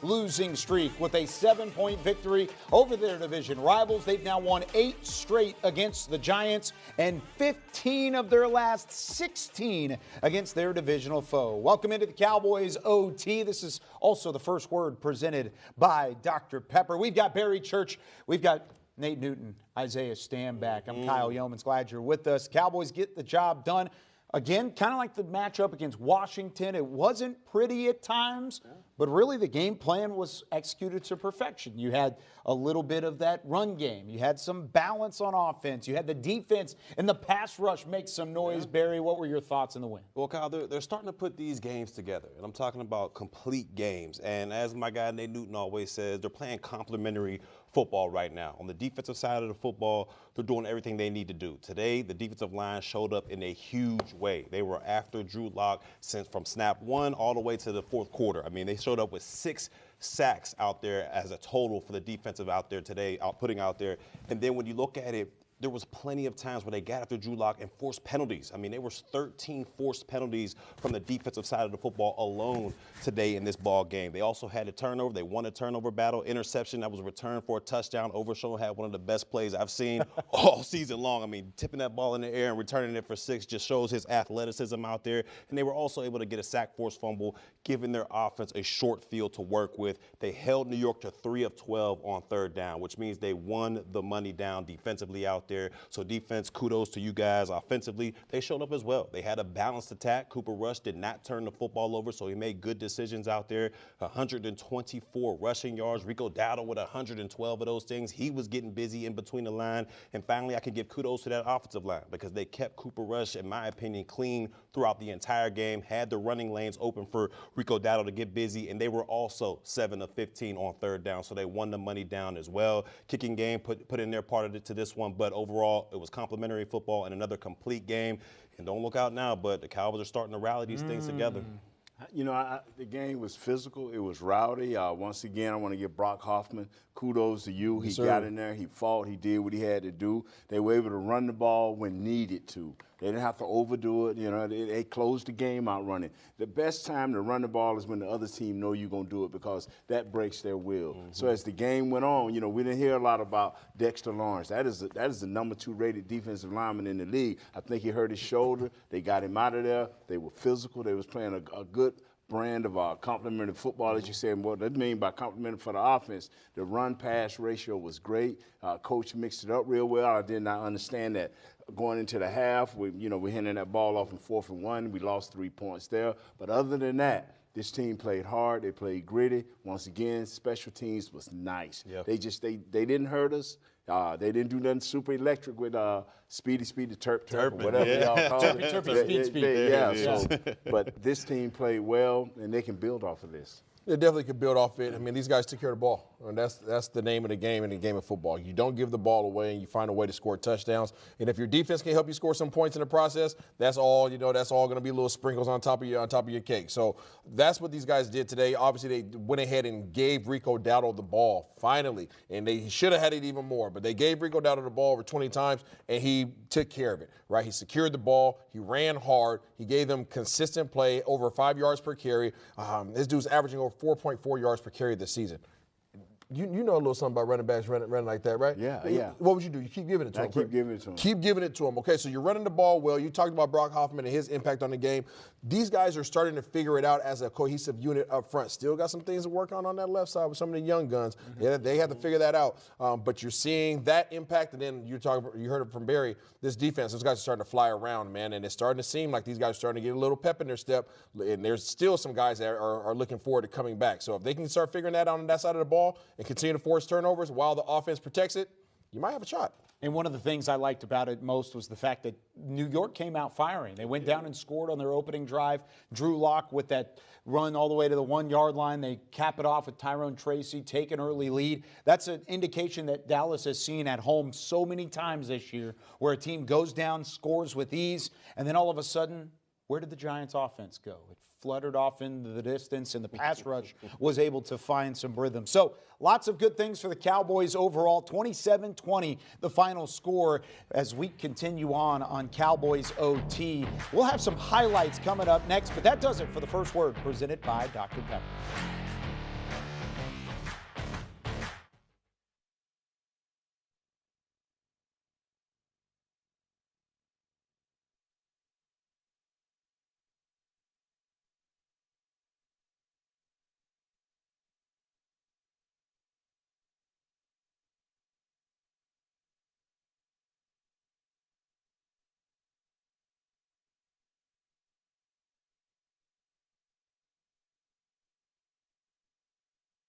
losing streak with a 7-point victory over their division rivals. They've now won 8 straight against the Giants and 15 of their last 16 against their divisional foe. Welcome into the Cowboys OT. This is also the first word presented by Dr. Pepper. We've got Barry Church. We've got Nate Newton, Isaiah Stanback. I'm Kyle Yeomans. Glad you're with us. Cowboys get the job done. Again, kind of like the matchup against Washington. It wasn't pretty at times, but really the game plan was executed to perfection. You had a little bit of that run game. You had some balance on offense. You had the defense and the pass rush make some noise. Barry, what were your thoughts in the win? Well, Kyle, they're starting to put these games together, and I'm talking about complete games. And as my guy Nate Newton always says, they're playing complementary football right now. On the defensive side of the football, they're doing everything they need to do. Today, the defensive line showed up in a huge way. They were after Drew Lock since from snap 1 all the way to the fourth quarter. I mean, they showed up with 6 sacks out there as a total for the defensive out there today, putting out there. And then when you look at it, there was plenty of times where they got after Drew Lock and forced penalties. I mean, there was 13 forced penalties from the defensive side of the football alone today in this ball game. They also had a turnover. They won a turnover battle. Interception that was returned for a touchdown. Overshown had one of the best plays I've seen all season long. I mean, tipping that ball in the air and returning it for 6 just shows his athleticism out there. And they were also able to get a sack force fumble, giving their offense a short field to work with. They held New York to 3 of 12 on third down, which means they won the money down defensively out there. So defense, kudos to you guys. Offensively, they showed up as well. They had a balanced attack. Cooper Rush did not turn the football over, so he made good decisions out there. 124 rushing yards. Rico Dowdle with 112 of those things. He was getting busy in between the line. And finally, I can give kudos to that offensive line because they kept Cooper Rush, in my opinion, clean throughout the entire game, had the running lanes open for Rico Dowdle to get busy, and they were also 7 of 15 on third down, so they won the money down as well. Kicking game put in their part of it to this one, but overall, it was complimentary football and another complete game. And don't look out now, but the Cowboys are starting to rally these things together. You know, the game was physical. It was rowdy. Once again, I want to give Brock Hoffman kudos to you. He got in there. He fought. He did what he had to do. They were able to run the ball when needed to. They didn't have to overdo it. You know, they closed the game out running. The best time to run the ball is when the other team know you're going to do it because that breaks their will. So as the game went on, you know, we didn't hear a lot about Dexter Lawrence. That is the number 2 rated defensive lineman in the league. I think he hurt his shoulder. They got him out of there. They were physical. They was playing a good brand of complementary football, as you said. What that mean by complementary for the offense, the run-pass ratio was great. Coach mixed it up real well. I did not understand that. Going into the half, we're handing that ball off in 4th and 1. We lost 3 points there. But other than that, this team played hard. They played gritty. Once again, special teams was nice. Yep. They didn't hurt us. They didn't do nothing super electric with Speedy Turp, or whatever y'all call it. Turpy, Speed. But this team played well, and they can build off of this. They definitely could build off it. I mean, these guys took care of the ball. And that's the name of the game in the game of football. You don't give the ball away, and you find a way to score touchdowns. And if your defense can help you score some points in the process, that's all. That's all going to be little sprinkles on top of your cake. So that's what these guys did today. Obviously, they went ahead and gave Rico Dowdle the ball finally, and they should have had it even more. But they gave Rico Dowdle the ball over 20 times, and he took care of it. Right? He secured the ball. He ran hard. He gave them consistent play, over 5 yards per carry. This dude's averaging over 4.4 yards per carry this season. You know a little something about running backs running like that, right? Yeah. What would you do? You keep giving it to him. Keep giving it to him. Keep giving it to him. Okay, so you're running the ball well. You talked about Brock Hoffman and his impact on the game. These guys are starting to figure it out as a cohesive unit up front. Still got some things to work on that left side with some of the young guns. Yeah, they have to figure that out. But you're seeing that impact, and then you heard it from Barry. This defense, those guys are starting to fly around, man, and it's starting to seem like these guys are starting to get a little pep in their step. And there's still some guys that are looking forward to coming back. So if they can start figuring that out on that side of the ball and continue to force turnovers while the offense protects it, you might have a shot. And one of the things I liked about it most was the fact that New York came out firing. They went down and scored on their opening drive. Drew Lock with that run all the way to the 1-yard line. They cap it off with Tyrone Tracy, take an early lead. That's an indication that Dallas has seen at home so many times this year where a team goes down, scores with ease, and then all of a sudden, where did the Giants offense go? It fluttered off into the distance, and the pass rush was able to find some rhythm. So lots of good things for the Cowboys overall. 27-20, the final score as we continue on Cowboys OT. We'll have some highlights coming up next, but that does it for the first word presented by Dr. Pepper.